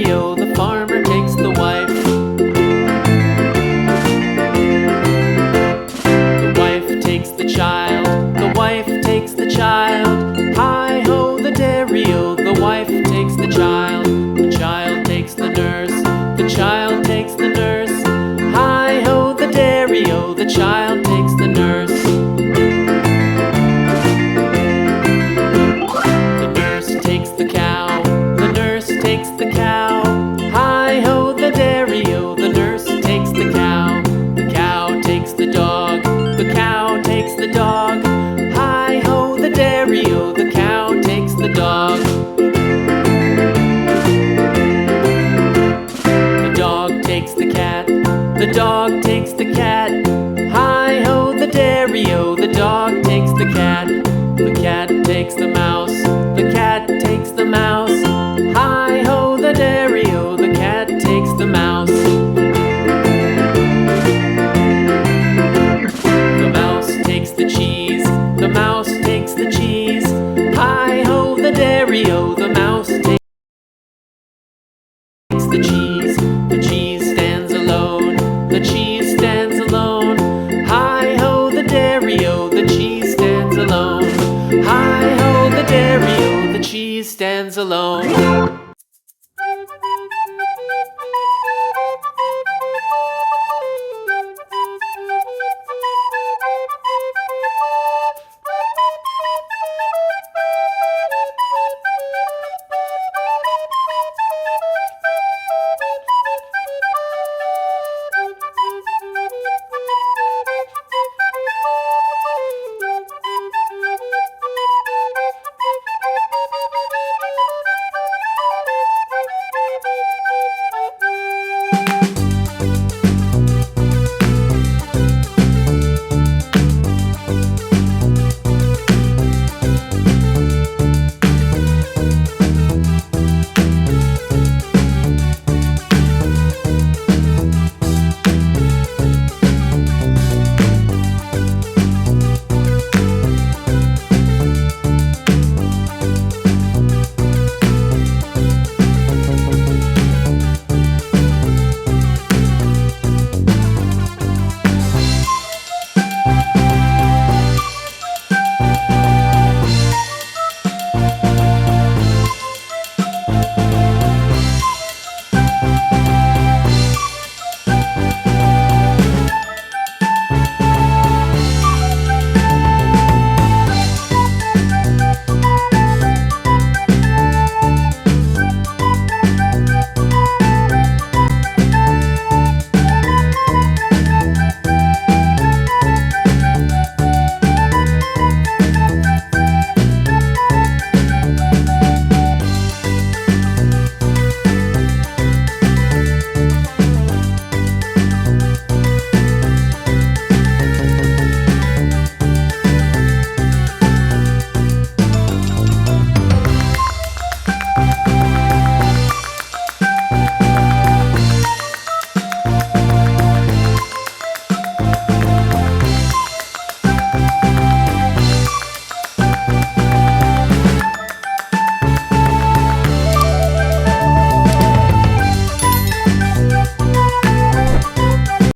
dairy-o, the farmer takes the wife. The wife takes the child, the wife takes the child. Hi-ho, the dairy-o, the wife takes the child. The child takes the nurse, the child takes the nurse. Hi-ho, the dairy-o, the child takes the nurse. The nurse takes the cow, the nurse takes the cow. Hi-ho, the dairy-o, the nurse takes the cow. The cow takes the dog, the cow takes the dog. Hi-ho, the dairy-o, the cow takes the dog. The dog takes the cat, the dog takes the cat. Hi-ho, the dairy-o, the dog takes the cat. The cat takes the mouse, the cat takes the mouse. Hi-ho, the dairy-o, the cat takes the mouse. The mouse takes the cheese, the mouse takes the cheese. Hi-ho, the dairy-o, the mouse takes the cheese. The cheese stands alone, the cheese stands alone. Hi-ho, the dairy-o, the cheese stands alone. Hi-ho, the dairy-o, the cheese stands alone.